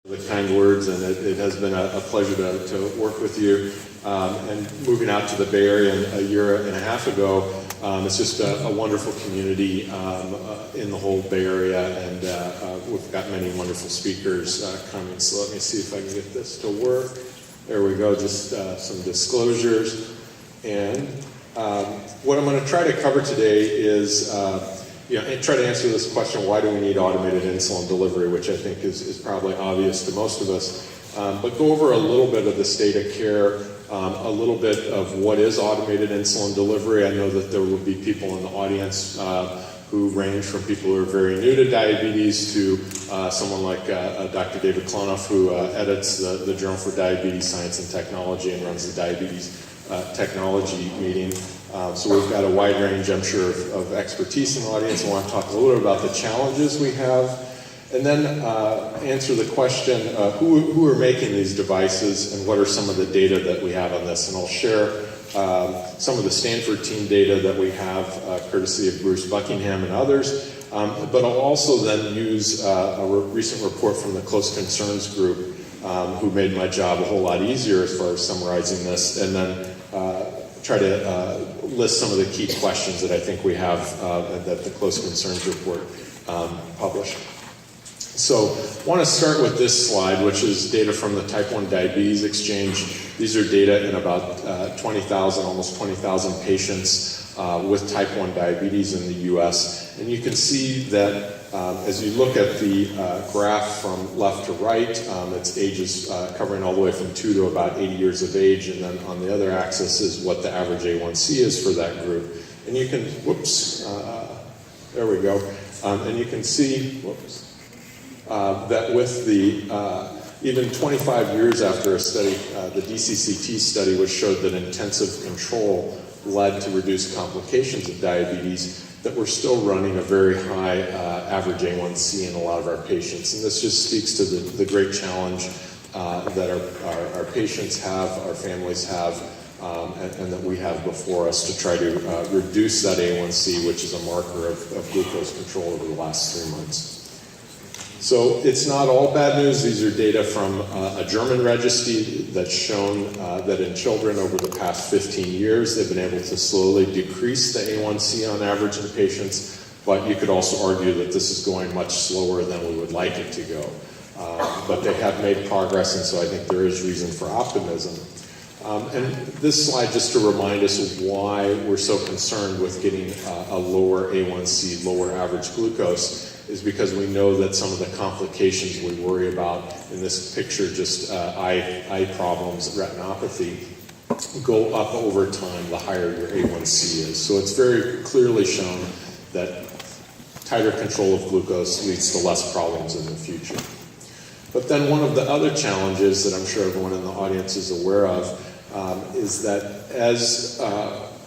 The kind words, and it has been a pleasure to work with you. And moving out to the Bay Area a year and a half ago, it's just a wonderful community in the whole Bay Area, and we've got many wonderful speakers coming. So let me see if I can get this to work. There we go, just some disclosures. And what I'm going to try to cover today is try to answer this question, why do we need automated insulin delivery, which I think is probably obvious to most of us. But go over a little bit of the state of care, a little bit of what is automated insulin delivery. I know that there will be people in the audience who range from people who are very new to diabetes to someone like Dr. David Klonoff, who edits the Journal for Diabetes Science and Technology and runs the Diabetes Technology meeting. So we've got a wide range, I'm sure, of expertise in the audience. I want to talk a little bit about the challenges we have, and then answer the question, who are making these devices and what are some of the data that we have on this. And I'll share some of the Stanford team data that we have, courtesy of Bruce Buckingham and others. But I'll also then use a recent report from the Close Concerns group, who made my job a whole lot easier as far as summarizing this, and then try to list some of the key questions that I think we have that the Close Concerns report published. So I want to start with this slide, which is data from the Type 1 Diabetes Exchange. These are data in about 20,000, almost 20,000 patients with Type 1 diabetes in the US. And you can see that as you look at the graph from left to right, it's ages covering all the way from 2 to about 80 years of age, and then on the other axis is what the average A1C is for that group. And you can, there we go, and you can see, that with the, even 25 years after a study, the DCCT study, which showed that intensive control led to reduced complications of diabetes, that we're still running a very high average A1C in a lot of our patients. And this just speaks to the great challenge that our patients have, our families have, and that we have before us to try to reduce that A1C, which is a marker of glucose control over the last 3 months. So it's not all bad news. These are data from a German registry that's shown that in children over the past 15 years, they've been able to slowly decrease the A1C on average in patients, but you could also argue that this is going much slower than we would like it to go. But they have made progress, and so I think there is reason for optimism. And this slide, just to remind us of why we're so concerned with getting a lower A1C, lower average glucose, is because we know that some of the complications we worry about in this picture, just eye problems, retinopathy, go up over time the higher your A1C is. So it's very clearly shown that tighter control of glucose leads to less problems in the future. But then one of the other challenges that I'm sure everyone in the audience is aware of is that as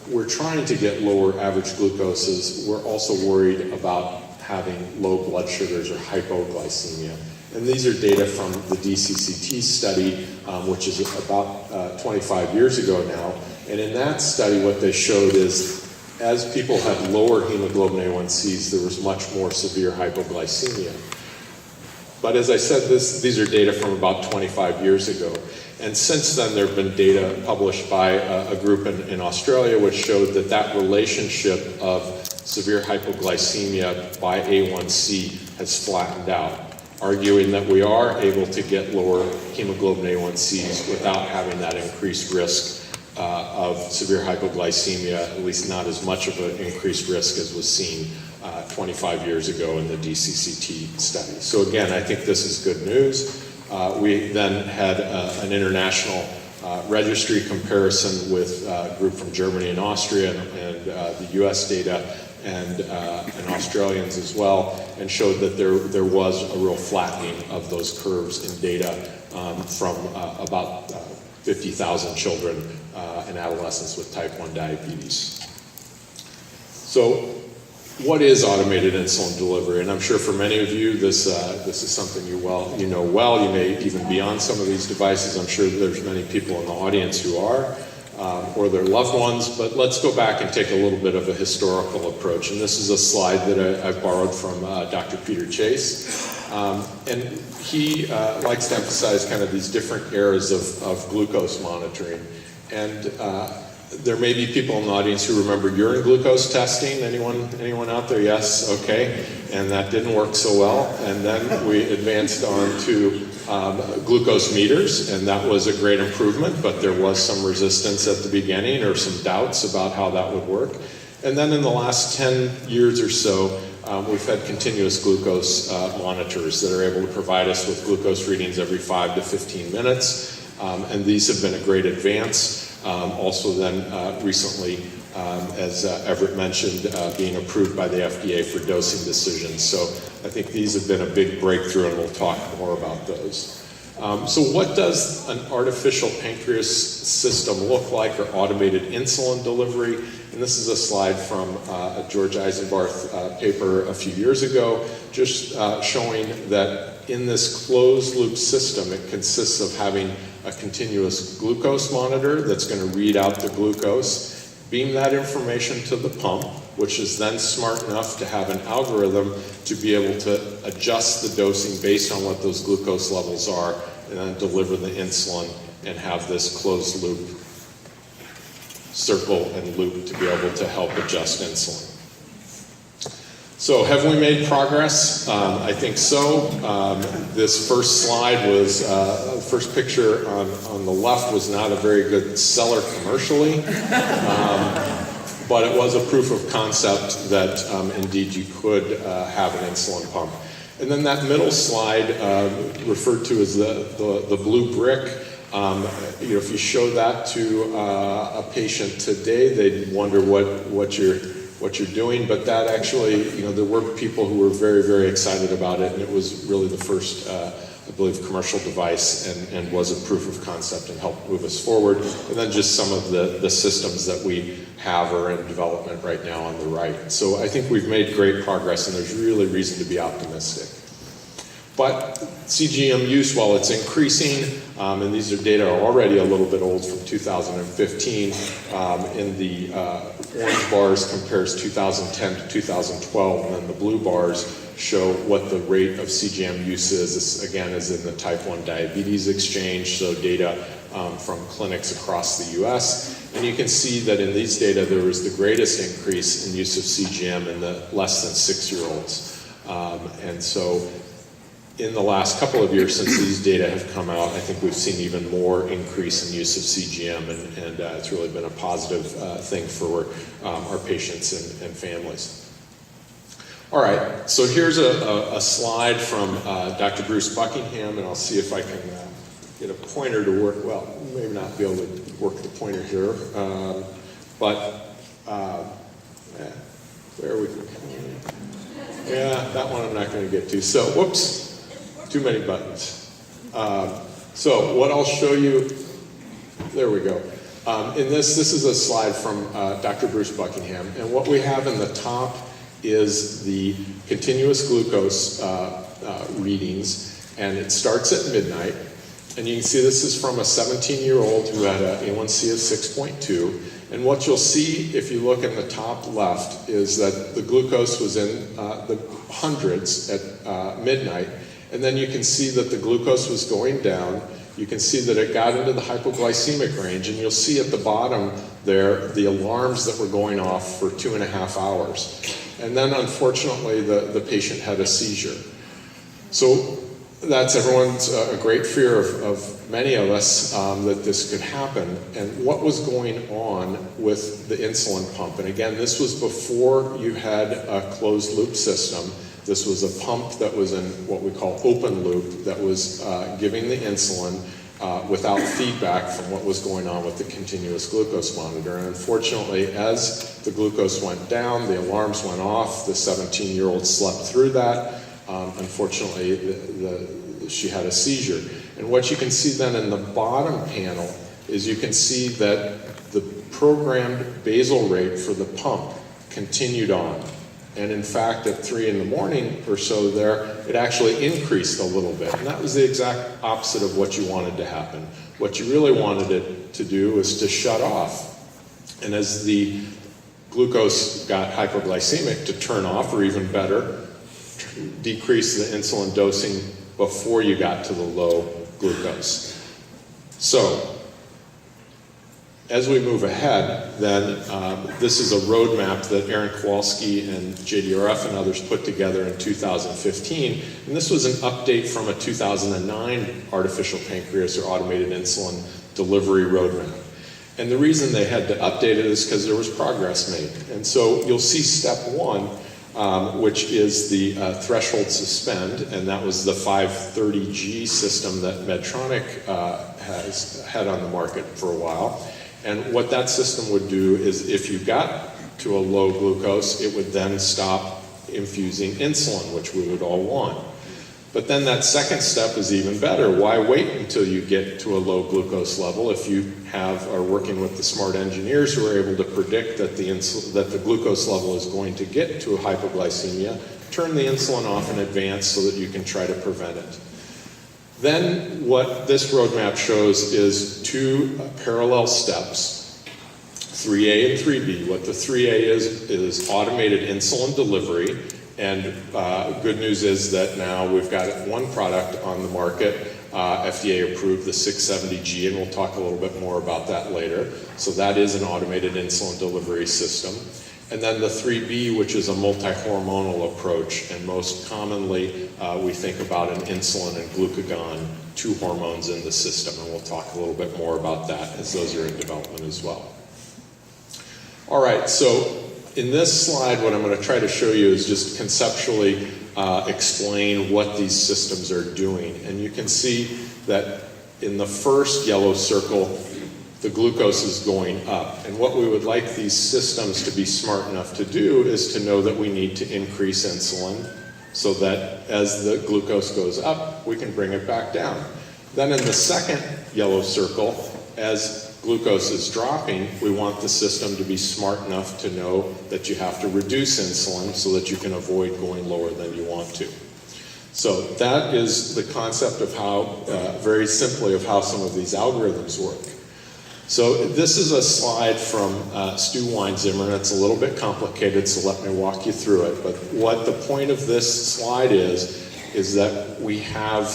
we're trying to get lower average glucoses, we're also worried about having low blood sugars or hypoglycemia. And these are data from the DCCT study, which is about 25 years ago now. And in that study, what they showed is as people had lower hemoglobin A1Cs, there was much more severe hypoglycemia. But as I said, these are data from about 25 years ago. And since then, there have been data published by a group in Australia which showed that relationship of severe hypoglycemia by A1C has flattened out, arguing that we are able to get lower hemoglobin A1Cs without having that increased risk of severe hypoglycemia, at least not as much of an increased risk as was seen 25 years ago in the DCCT study. So again, I think this is good news. We then had an international registry comparison with a group from Germany and Austria and the US data and Australians as well, and showed that there was a real flattening of those curves in data from about 50,000 children and adolescents with type 1 diabetes. So what is automated insulin delivery? And I'm sure for many of you, this is something you know well. You may even be on some of these devices. I'm sure there's many people in the audience who are, or their loved ones. But let's go back and take a little bit of a historical approach. And this is a slide that I borrowed from Dr. Peter Chase. And he likes to emphasize kind of these different eras of glucose monitoring. And there may be people in the audience who remember urine glucose testing. Anyone out there? Yes, okay. And that didn't work so well. And then we advanced on to glucose meters, and that was a great improvement, but there was some resistance at the beginning or some doubts about how that would work. And then in the last 10 years or so, we've had continuous glucose monitors that are able to provide us with glucose readings every 5 to 15 minutes. And these have been a great advance. Also then recently, as Everett mentioned, being approved by the FDA for dosing decisions. So I think these have been a big breakthrough, and we'll talk more about those. So what does an artificial pancreas system look like, or automated insulin delivery? And this is a slide from a George Eisenbarth paper a few years ago, just showing that in this closed loop system, it consists of having a continuous glucose monitor that's going to read out the glucose, beam that information to the pump, which is then smart enough to have an algorithm to be able to adjust the dosing based on what those glucose levels are, and then deliver the insulin and have this closed loop circle and loop to be able to help adjust insulin. So have we made progress? I think so. This first slide was, first picture on the left was not a very good seller commercially, but it was a proof of concept that indeed you could have an insulin pump. And then that middle slide, referred to as the blue brick, if you show that to a patient today, they'd wonder what you're doing, but that actually, there were people who were very, very excited about it, and it was really the first, I believe, commercial device, and was a proof of concept and helped move us forward. And then just some of the systems that we have are in development right now on the right. So I think we've made great progress, and there's really reason to be optimistic. But CGM use, while it's increasing, and these are data are already a little bit old from 2015, in the orange bars compares 2010 to 2012, and then the blue bars show what the rate of CGM use is. This, again, is in the type 1 diabetes exchange, so data from clinics across the US. And you can see that in these data, there was the greatest increase in use of CGM in the less than 6-year-olds. And so in the last couple of years since these data have come out, I think we've seen even more increase in use of CGM, and it's really been a positive thing for our patients and families. All right, so here's a slide from Dr. Bruce Buckingham, and I'll see if I can get a pointer to work. Well, maybe not be able to work the pointer here, but where we can, yeah, that one I'm not going to get to. So, whoops. Too many buttons. So what I'll show you, there we go. In this is a slide from Dr. Bruce Buckingham, and what we have in the top is the continuous glucose readings, and it starts at midnight. And you can see this is from a 17-year-old who had an A1C of 6.2. And what you'll see if you look in the top left is that the glucose was in the hundreds at midnight. And then you can see that the glucose was going down. You can see that it got into the hypoglycemic range, and you'll see at the bottom there the alarms that were going off for 2.5 hours. And then unfortunately the patient had a seizure. So that's everyone's a great fear of many of us that this could happen. And what was going on with the insulin pump? And again, this was before you had a closed loop system. This was a pump that was in what we call open loop that was giving the insulin without feedback from what was going on with the continuous glucose monitor. And unfortunately, as the glucose went down, the alarms went off, the 17-year-old slept through that. Unfortunately, she had a seizure. And what you can see then in the bottom panel is you can see that the programmed basal rate for the pump continued on. And in fact, at 3 in the morning or so there, it actually increased a little bit. And that was the exact opposite of what you wanted to happen. What you really wanted it to do was to shut off. And as the glucose got hypoglycemic, to turn off, or even better, decrease the insulin dosing before you got to the low glucose. So, as we move ahead, then this is a roadmap that Aaron Kowalski and JDRF and others put together in 2015. And this was an update from a 2009 artificial pancreas or automated insulin delivery roadmap. And the reason they had to update it is because there was progress made. And so you'll see step one, which is the threshold suspend, and that was the 530G system that Medtronic has had on the market for a while. And what that system would do is if you got to a low glucose, it would then stop infusing insulin, which we would all want. But then that second step is even better. Why wait until you get to a low glucose level if you are working with the smart engineers who are able to predict that the glucose level is going to get to a hypoglycemia, turn the insulin off in advance so that you can try to prevent it. Then what this roadmap shows is two parallel steps, 3A and 3B. What the 3A is automated insulin delivery. And good news is that now we've got one product on the market, FDA approved, the 670G, and we'll talk a little bit more about that later. So that is an automated insulin delivery system. And then the 3B, which is a multi-hormonal approach, and most commonly we think about an insulin and glucagon, two hormones in the system, and we'll talk a little bit more about that as those are in development as well. All right, so in this slide, what I'm going to try to show you is just conceptually explain what these systems are doing. And you can see that in the first yellow circle, the glucose is going up. And what we would like these systems to be smart enough to do is to know that we need to increase insulin so that as the glucose goes up, we can bring it back down. Then in the second yellow circle, as glucose is dropping, we want the system to be smart enough to know that you have to reduce insulin so that you can avoid going lower than you want to. So that is the concept of how, very simply, of how some of these algorithms work. So this is a slide from Stu Weinzimmer, and it's a little bit complicated, so let me walk you through it. But what the point of this slide is that we have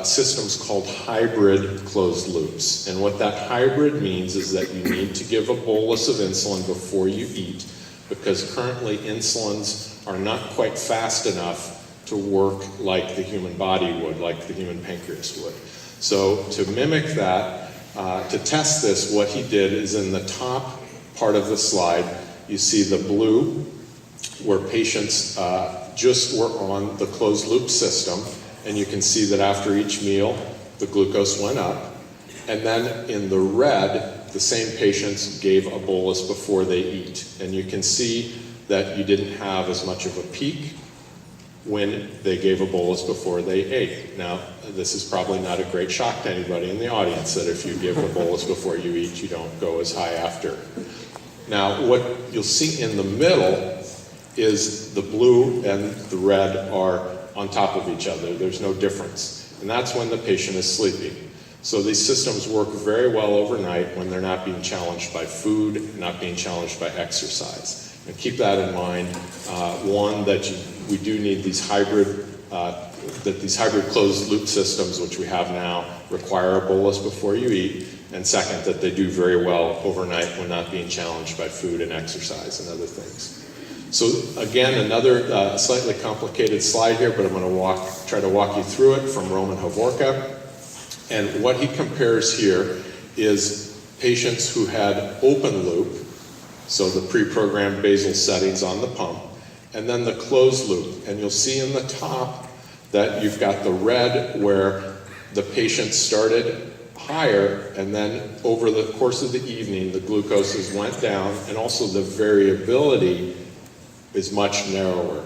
systems called hybrid closed loops. And what that hybrid means is that you need to give a bolus of insulin before you eat, because currently insulins are not quite fast enough to work like the human body would, like the human pancreas would. So to mimic that, to test this, what he did is in the top part of the slide, you see the blue, where patients just were on the closed loop system, and you can see that after each meal, the glucose went up. And then in the red, the same patients gave a bolus before they eat. And you can see that you didn't have as much of a peak when they gave a bolus before they ate. Now, this is probably not a great shock to anybody in the audience that if you give a bolus before you eat, you don't go as high after. Now, what you'll see in the middle is the blue and the red are on top of each other. There's no difference. And that's when the patient is sleeping. So these systems work very well overnight when they're not being challenged by food, not being challenged by exercise. And keep that in mind. One, that we do need these hybrid closed loop systems, which we have now, require a bolus before you eat. And second, that they do very well overnight when not being challenged by food and exercise and other things. So again, another slightly complicated slide here, but I'm going to try to walk you through it from Roman Hovorka. And what he compares here is patients who had open loop, so the pre-programmed basal settings on the pump, and then the closed loop. And you'll see in the top that you've got the red where the patient started higher, and then over the course of the evening, the glucoses went down, and also the variability is much narrower.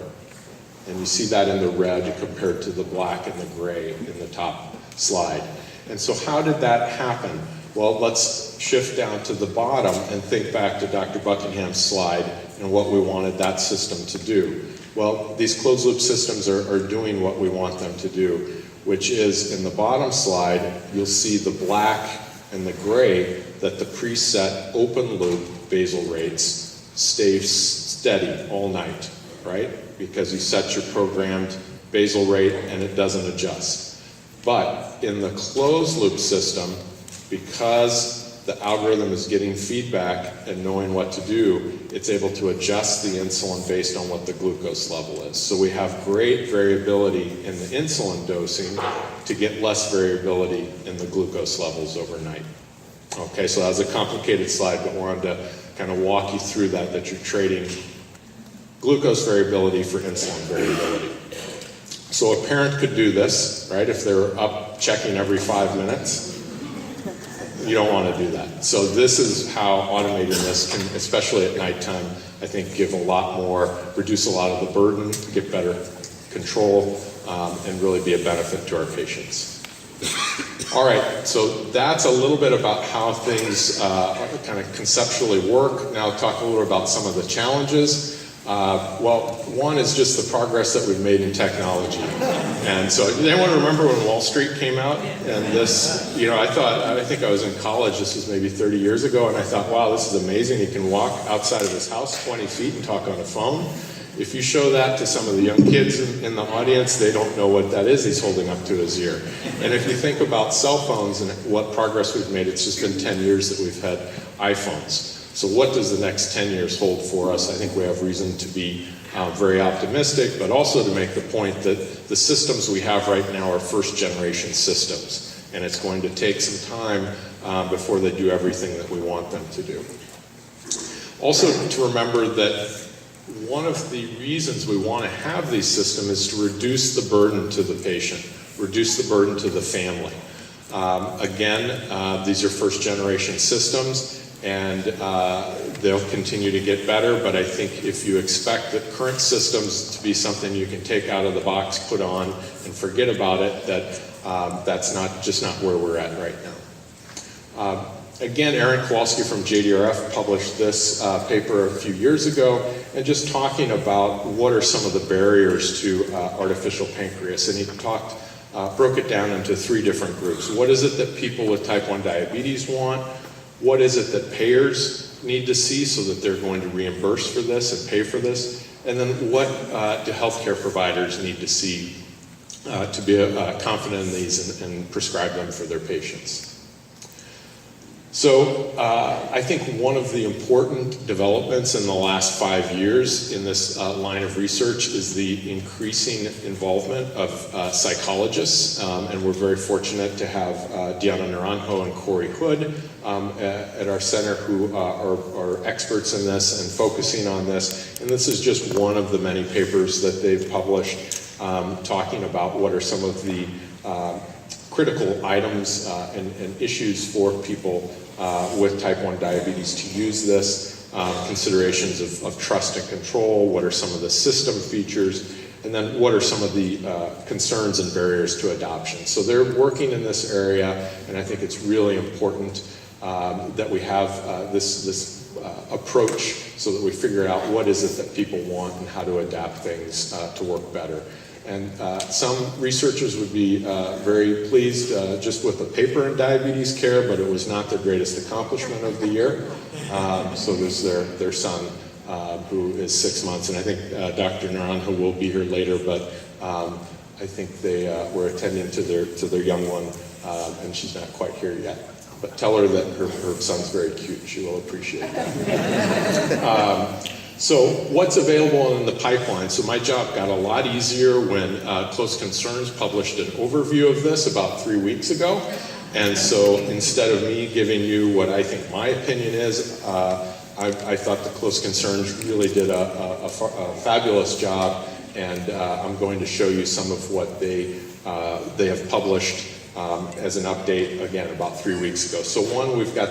And you see that in the red compared to the black and the gray in the top slide. And so how did that happen? Well, let's shift down to the bottom and think back to Dr. Buckingham's slide and what we wanted that system to do. Well, these closed loop systems are doing what we want them to do, which is in the bottom slide, you'll see the black and the gray that the preset open loop basal rates stay steady all night, right? Because you set your programmed basal rate, and it doesn't adjust. But in the closed loop system, because the algorithm is getting feedback and knowing what to do, it's able to adjust the insulin based on what the glucose level is. So we have great variability in the insulin dosing to get less variability in the glucose levels overnight. Okay, so that was a complicated slide, but wanted to kind of walk you through that you're trading glucose variability for insulin variability. So a parent could do this, right? If they're up checking every 5 minutes, you don't want to do that. So this is how automating this can, especially at nighttime, I think give a lot more, reduce a lot of the burden, get better control, and really be a benefit to our patients. All right, so that's a little bit about how things kind of conceptually work. Now talk a little about some of the challenges. Well, one is just the progress that we've made in technology. And so, does anyone remember when Wall Street came out? And this, you know, I think I was in college, this was maybe 30 years ago, and I thought, wow, this is amazing. He can walk outside of his house 20 feet and talk on a phone. If you show that to some of the young kids in the audience, they don't know what that is he's holding up to his ear. And if you think about cell phones and what progress we've made, it's just been 10 years that we've had iPhones. So what does the next 10 years hold for us? I think we have reason to be very optimistic, but also to make the point that the systems we have right now are first generation systems, and it's going to take some time before they do everything that we want them to do. Also to remember that one of the reasons we want to have these systems is to reduce the burden to the patient, reduce the burden to the family. Again, these are first generation systems, and they'll continue to get better, but I think if you expect the current systems to be something you can take out of the box, put on, and forget about it, that's just not where we're at right now. Again, Aaron Kowalski from JDRF published this paper a few years ago, and just talking about what are some of the barriers to artificial pancreas, and he broke it down into 3 different groups. What is it that people with type 1 diabetes want? What is it that payers need to see so that they're going to reimburse for this and pay for this? And then what do healthcare providers need to see to be confident in these and prescribe them for their patients? So I think one of the important developments in the last 5 years in this line of research is the increasing involvement of psychologists, and we're very fortunate to have Diana Naranjo and Corey Hood at our center who are experts in this and focusing on this. And this is just one of the many papers that they've published talking about what are some of the critical items and issues for people with type 1 diabetes to use this, considerations of trust and control, what are some of the system features, and then what are some of the concerns and barriers to adoption. So they're working in this area, and I think it's really important that we have this approach so that we figure out what is it that people want and how to adapt things to work better. And some researchers would be very pleased just with the paper in diabetes care, but it was not their greatest accomplishment of the year. So there's their son who is 6 months, and I think Dr. Naranjo will be here later, but I think they were attending to their young one, and she's not quite here yet. But tell her that her son's very cute. She will appreciate that. So what's available in the pipeline? So my job got a lot easier when Close Concerns published an overview of this about 3 weeks ago. And so instead of me giving you what I think my opinion is, I thought the Close Concerns really did a fabulous job, and I'm going to show you some of what they have published as an update, again, about 3 weeks ago. So one, we've got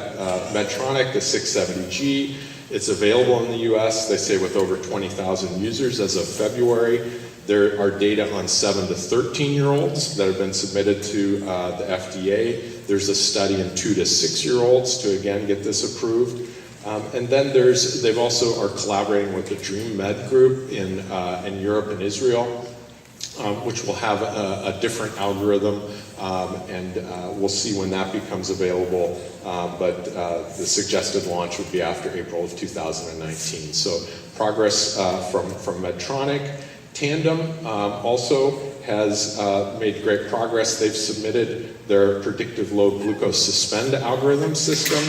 Medtronic, the 670G. It's available in the US, they say, with over 20,000 users as of February. There are data on 7 to 13-year-olds that have been submitted to the FDA. There's a study in 2 to 6-year-olds to, again, get this approved. And then they've also are collaborating with the Dream Med group in Europe and Israel, which will have a different algorithm, and we'll see when that becomes available, but the suggested launch would be after April of 2019. So progress from Medtronic. Tandem also has made great progress. They've submitted their predictive low glucose suspend algorithm system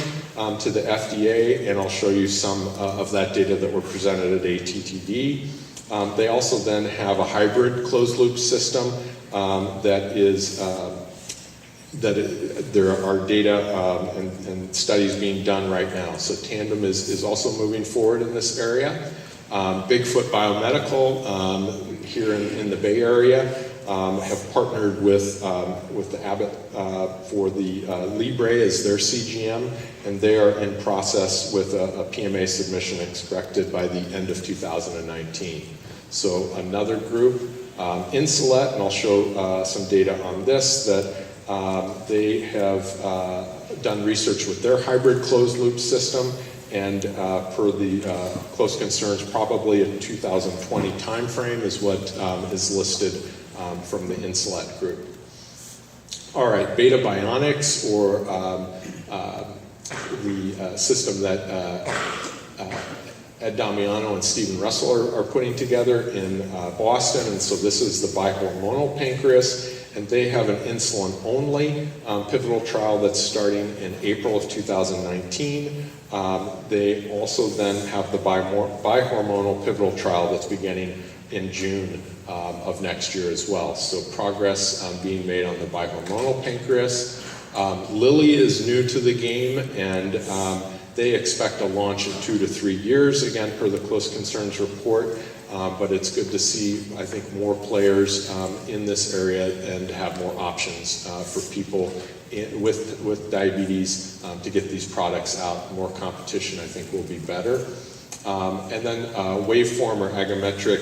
to the FDA, and I'll show you some of that data that were presented at ATTD. They also then have a hybrid closed loop system that is there are data and studies being done right now. So Tandem is also moving forward in this area. Bigfoot Biomedical here in the Bay Area have partnered with the Abbott for the Libre as their CGM, and they are in process with a PMA submission expected by the end of 2019. So another group, Insulet, and I'll show some data on this, that they have done research with their hybrid closed loop system, and per the close concerns, probably a 2020 timeframe is what is listed from the Insulet group. All right, Beta Bionics, or the system that Ed Damiano and Stephen Russell are putting together in Boston, and so this is the bihormonal pancreas, and they have an insulin-only pivotal trial that's starting in April of 2019. They also then have the bihormonal pivotal trial that's beginning in June of next year as well. So progress being made on the bihormonal pancreas. Lilly is new to the game, and they expect a launch in 2 to 3 years, again, per the Close Concerns report. But it's good to see, I think, more players in this area and have more options for people with diabetes to get these products out. More competition, I think, will be better. And then Waveform, or Augmented,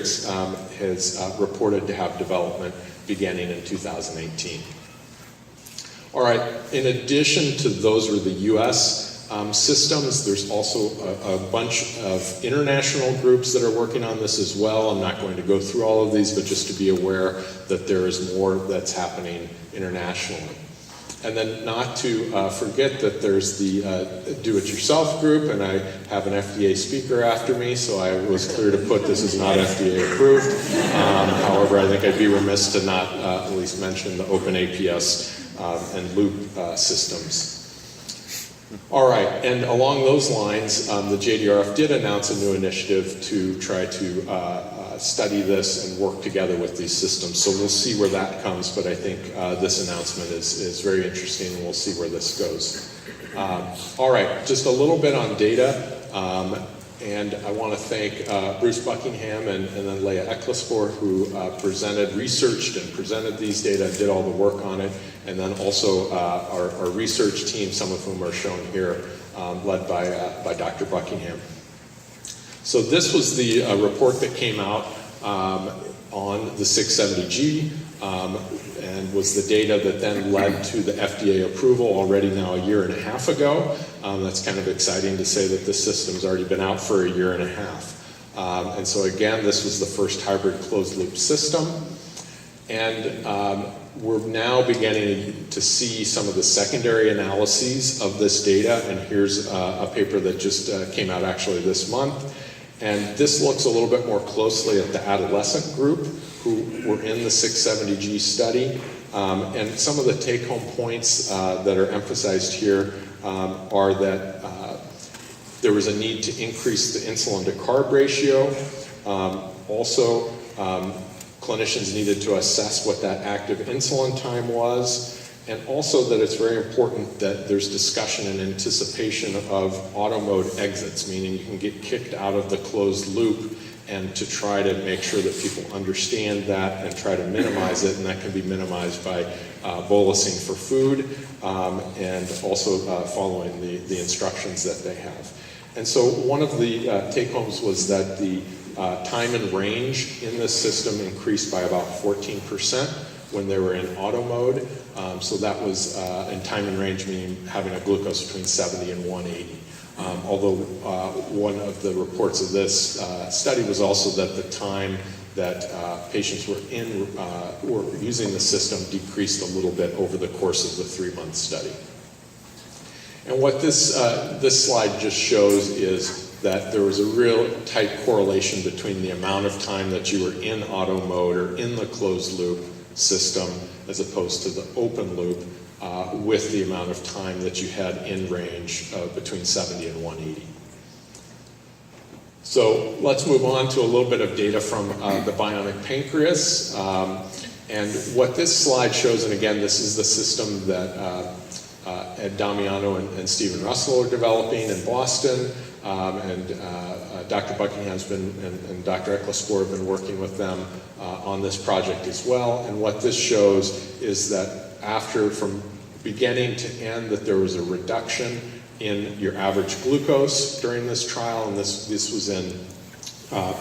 has reported to have development beginning in 2018. All right, in addition to those were the US systems, there's also a bunch of international groups that are working on this as well. I'm not going to go through all of these, but just to be aware that there is more that's happening internationally. And then not to forget that there's the do-it-yourself group, and I have an FDA speaker after me, so I was clear to put this is not FDA approved. However, I think I'd be remiss to not at least mention the open APS and loop systems. All right, and along those lines, the JDRF did announce a new initiative to try to study this and work together with these systems. So we'll see where that comes, but I think this announcement is very interesting, and we'll see where this goes. All right, just a little bit on data. And I want to thank Bruce Buckingham and then Leah Ecclespour, who researched and presented these data, did all the work on it, and then also our research team, some of whom are shown here, led by Dr. Buckingham. So this was the report that came out on the 670G, and was the data that then led to the FDA approval already now a year and a half ago. That's kind of exciting to say that this system's already been out for a year and a half. And so again, this was the first hybrid closed loop system. And we're now beginning to see some of the secondary analyses of this data. And here's a paper that just came out actually this month. And this looks a little bit more closely at the adolescent group who were in the 670G study. And some of the take-home points that are emphasized here are that there was a need to increase the insulin to carb ratio. Also, clinicians needed to assess what that active insulin time was, and also that it's very important that there's discussion and anticipation of auto mode exits, meaning you can get kicked out of the closed loop, and to try to make sure that people understand that and try to minimize it, and that can be minimized by bolusing for food and also following the instructions that they have. And so one of the take-homes was that the time and range in this system increased by about 14% when they were in auto mode. So that was in time and range, meaning having a glucose between 70 and 180. Although one of the reports of this study was also that the time that patients were using the system decreased a little bit over the course of the 3-month study. And what this slide just shows is that there was a real tight correlation between the amount of time that you were in auto mode or in the closed loop. system as opposed to the open loop with the amount of time that you had in range of between 70 and 180. So let's move on to a little bit of data from the Bionic Pancreas. And what this slide shows, and again, this is the system that Ed Damiano and Stephen Russell are developing in Boston. Dr. Buckingham's been, and Dr. Ecclescore have been working with them on this project as well. And what this shows is that after, from beginning to end, that there was a reduction in your average glucose during this trial, and this was in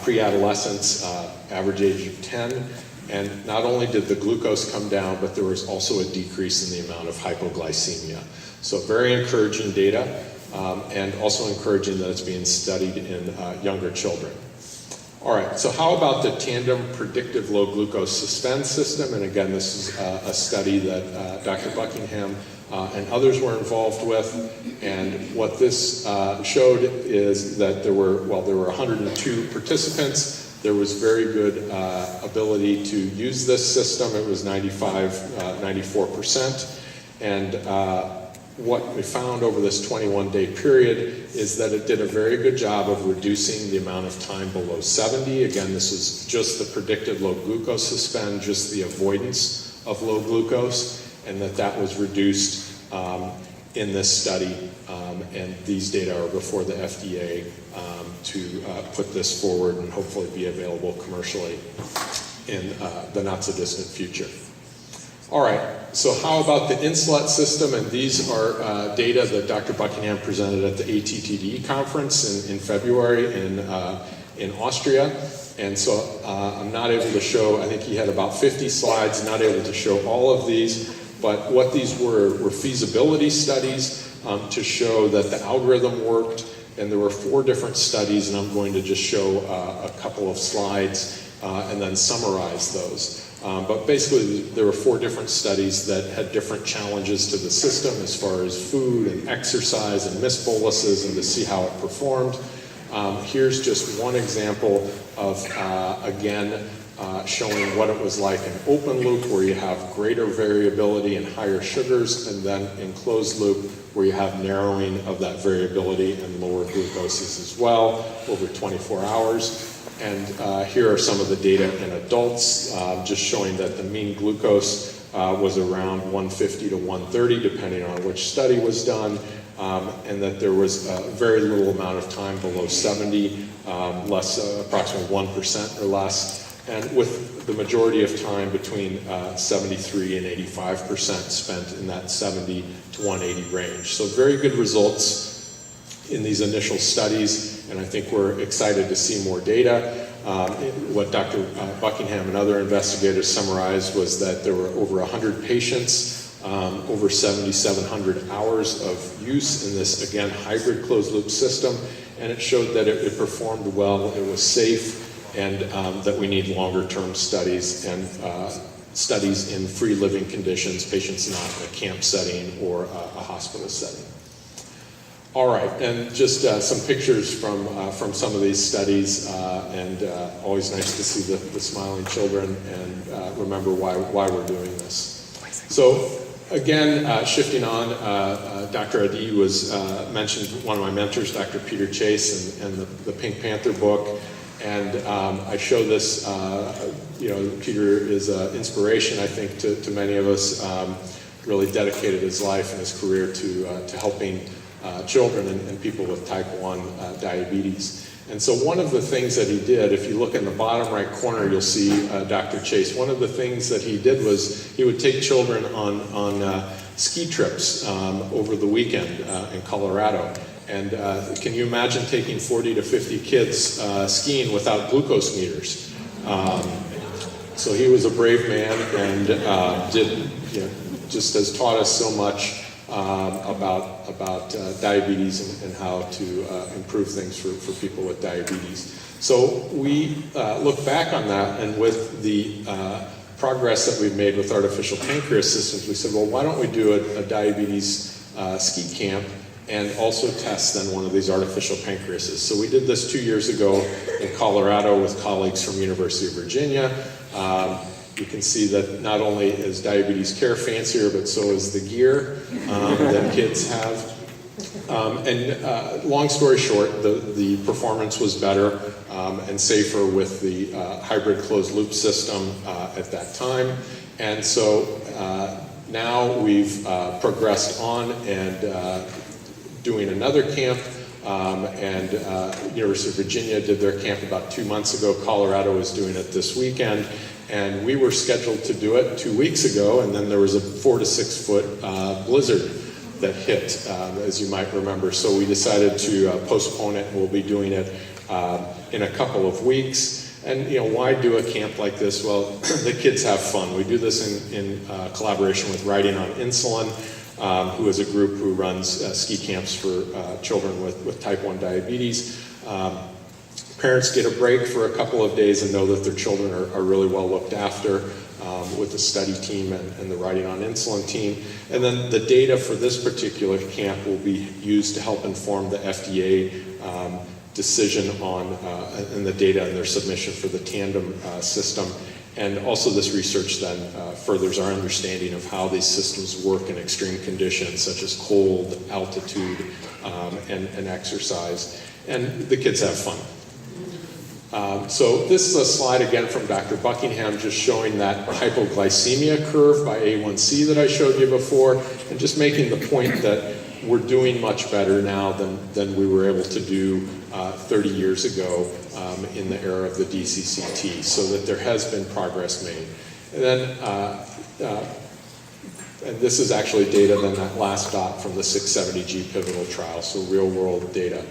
pre-adolescents, average age of 10. And not only did the glucose come down, but there was also a decrease in the amount of hypoglycemia. So very encouraging data, and also encouraging that it's being studied in younger children. All right, so how about the Tandem Predictive Low Glucose Suspend System? And again, this is a study that Dr. Buckingham and others were involved with. And what this showed is that there were 102 participants. There was very good ability to use this system. It was 94%. And what we found over this 21-day period is that it did a very good job of reducing the amount of time below 70. Again, this is just the predicted low glucose suspend, just the avoidance of low glucose, and that was reduced in this study. And these data are before the FDA to put this forward and hopefully be available commercially in the not so distant future. All right, so how about the Insulin System? And these are data that Dr. Buckingham presented at the ATTD conference in February in Austria. And so I'm not able to show, I think he had about 50 slides, not able to show all of these, but what these were feasibility studies to show that the algorithm worked. And there were 4 different studies, and I'm going to just show a couple of slides and then summarize those. But basically, there were 4 different studies that had different challenges to the system as far as food and exercise and missed boluses, and to see how it performed. Here's just one example of, again, showing what it was like in open loop, where you have greater variability and higher sugars, and then in closed loop, where you have narrowing of that variability and lower glucoses as well over 24 hours. And here are some of the data in adults, just showing that the mean glucose was around 150 to 130, depending on which study was done, and that there was a very little amount of time below 70, approximately 1% or less, and with the majority of time between 73 and 85% spent in that 70 to 180 range. So very good results in these initial studies, and I think we're excited to see more data. What Dr. Buckingham and other investigators summarized was that there were over 100 patients, over 7,700 hours of use in this, again, hybrid closed-loop system, and it showed that it performed well, it was safe, and that we need longer-term studies and studies in free living conditions, patients not in a camp setting or a hospital setting. All right, and just some pictures from some of these studies, and always nice to see the smiling children and remember why we're doing this. So again, shifting on, Dr. Adi was mentioned, one of my mentors, Dr. Peter Chase, and the Pink Panther book. And I show this, Peter is an inspiration, I think, to many of us, really dedicated his life and his career to helping children and people with type 1 diabetes. And so one of the things that he did, if you look in the bottom right corner, you'll see Dr. Chase. One of the things that he did was he would take children on ski trips over the weekend in Colorado. And can you imagine taking 40 to 50 kids skiing without glucose meters? So he was a brave man and just has taught us so much about diabetes and how to improve things for people with diabetes. So we look back on that, and with the progress that we've made with artificial pancreas systems, we said, well, why don't we do a diabetes ski camp and also test then one of these artificial pancreases. So we did this 2 years ago in Colorado with colleagues from University of Virginia. You can see that not only is diabetes care fancier, but so is the gear that kids have. Long story short, the performance was better and safer with the hybrid closed loop system at that time. And so now we've progressed on and doing another camp. University of Virginia did their camp about 2 months ago. Colorado is doing it this weekend. And we were scheduled to do it 2 weeks ago, and then there was a 4 to 6 foot blizzard that hit, as you might remember. So we decided to postpone it, and we'll be doing it in a couple of weeks. And why do a camp like this? Well, the kids have fun. We do this in collaboration with Riding on Insulin, who is a group who runs ski camps for children with type 1 diabetes. Parents get a break for a couple of days and know that their children are really well looked after with the study team and the Riding on Insulin team. And then the data for this particular camp will be used to help inform the FDA decision on and the data in their submission for the Tandem system. And also this research then furthers our understanding of how these systems work in extreme conditions such as cold, altitude, and exercise. And the kids have fun. So this is a slide again from Dr. Buckingham just showing that hypoglycemia curve by A1C that I showed you before, and just making the point that we're doing much better now than we were able to do 30 years ago in the era of the DCCT, so that there has been progress made. And then, and this is actually data then that last dot from the 670G pivotal trial, so real world data.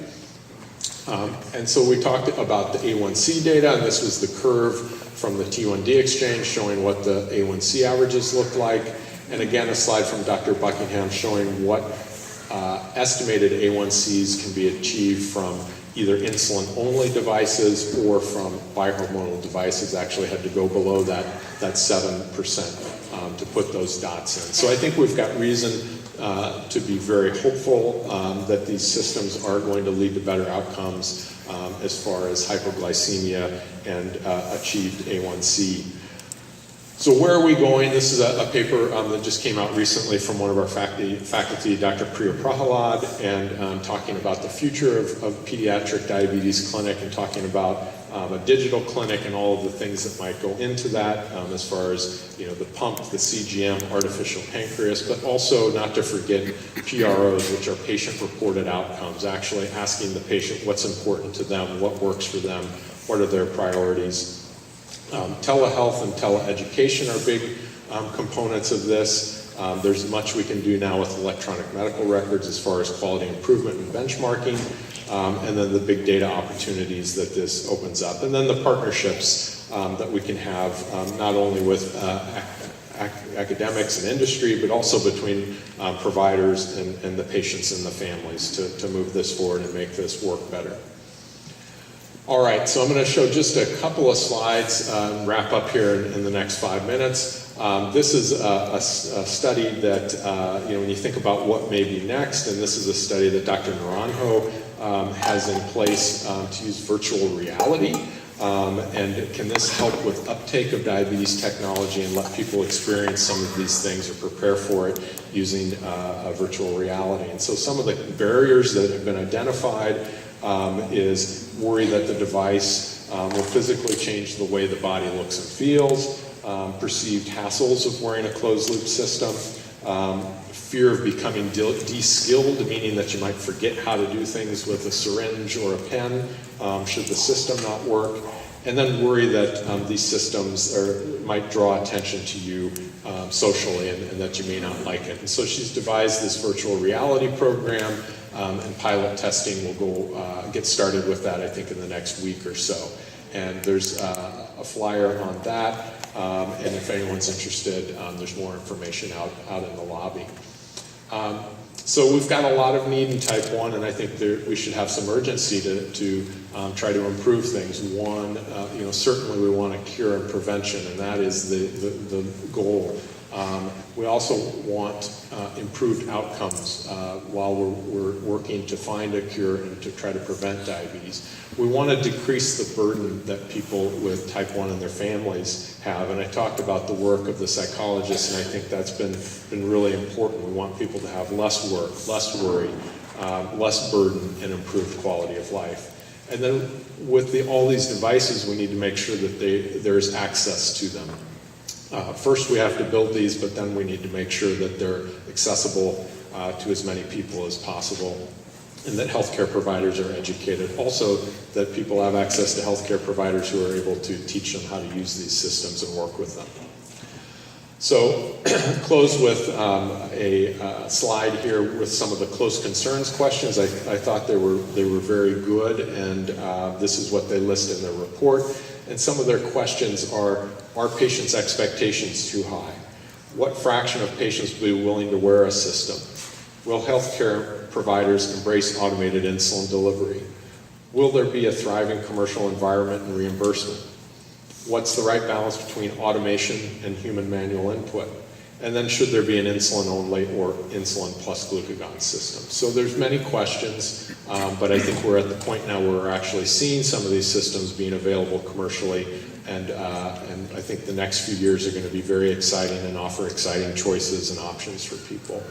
And so we talked about the A1C data, and this was the curve from the T1D exchange showing what the A1C averages look like. And again, a slide from Dr. Buckingham showing what estimated A1Cs can be achieved from either insulin-only devices or from bihormonal devices. Actually had to go below that 7% to put those dots in. So I think we've got reason to be very hopeful that these systems are going to lead to better outcomes as far as hypoglycemia and achieved A1C. So where are we going? This is a paper that just came out recently from one of our faculty, Dr. Priya Prahalad, and talking about the future of pediatric diabetes clinic and talking about a digital clinic and all of the things that might go into that as far as the pump, the CGM, artificial pancreas, but also not to forget PROs, which are patient-reported outcomes, actually asking the patient what's important to them, what works for them, what are their priorities. Telehealth and teleeducation are big components of this. There's much we can do now with electronic medical records as far as quality improvement and benchmarking, and then the big data opportunities that this opens up. And then the partnerships that we can have not only with academics and industry, but also between providers and the patients and the families to move this forward and make this work better. All right, so I'm going to show just a couple of slides and wrap up here in the next 5 minutes. This is a study that, when you think about what may be next, and this is a study that Dr. Naranjo has in place to use virtual reality. And can this help with uptake of diabetes technology and let people experience some of these things or prepare for it using virtual reality? And so some of the barriers that have been identified is worry that the device will physically change the way the body looks and feels, perceived hassles of wearing a closed-loop system, fear of becoming de-skilled, meaning that you might forget how to do things with a syringe or a pen should the system not work, and then worry that these systems might draw attention to you socially and that you may not like it. And so she's devised this virtual reality program, and pilot testing will go get started with that, I think, in the next week or so. And there's a flyer on that, and if anyone's interested, there's more information out in the lobby. So we've got a lot of need in type 1, and I think we should have some urgency to try to improve things. One, certainly we want to cure and prevention, and that is the goal. We also want improved outcomes while we're working to find a cure and to try to prevent diabetes. We want to decrease the burden that people with type 1 and their families have, and I talked about the work of the psychologists, and I think that's been really important. We want people to have less work, less worry, less burden, and improved quality of life. And then with all these devices, we need to make sure that there's access to them. First, we have to build these, but then we need to make sure that they're accessible to as many people as possible, and that healthcare providers are educated. Also, that people have access to healthcare providers who are able to teach them how to use these systems and work with them. So, close with a slide here with some of the close concerns questions. I thought they were very good, and this is what they list in their report. And some of their questions are patients' expectations too high? What fraction of patients will be willing to wear a system? Will healthcare providers embrace automated insulin delivery? Will there be a thriving commercial environment and reimbursement? What's the right balance between automation and human manual input? And then should there be an insulin only or insulin plus glucagon system? So there's many questions, but I think we're at the point now where we're actually seeing some of these systems being available commercially, and I think the next few years are going to be very exciting and offer exciting choices and options for people.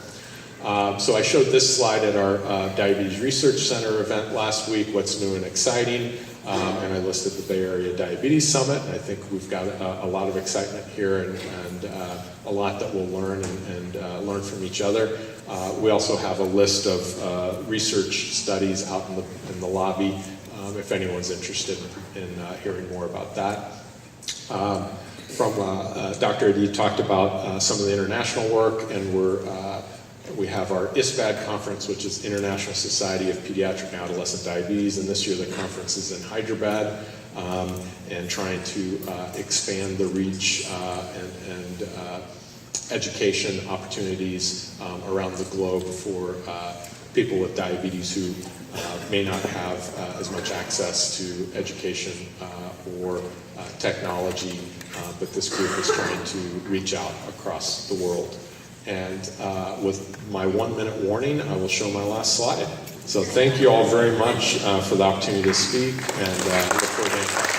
So I showed this slide at our Diabetes Research Center event last week, what's new and exciting, and I listed the Bay Area Diabetes Summit. I think we've got a lot of excitement here and a lot that we'll learn and learn from each other. We also have a list of research studies out in the lobby if anyone's interested in hearing more about that. Dr. Adi talked about some of the international work, and we have our ISPAD conference, which is International Society of Pediatric and Adolescent Diabetes, and this year the conference is in Hyderabad, and trying to expand the reach and education opportunities around the globe for people with diabetes who may not have as much access to education or technology, but this group is trying to reach out across the world. And with my 1-minute warning, I will show my last slide. So thank you all very much for the opportunity to speak, and look forward to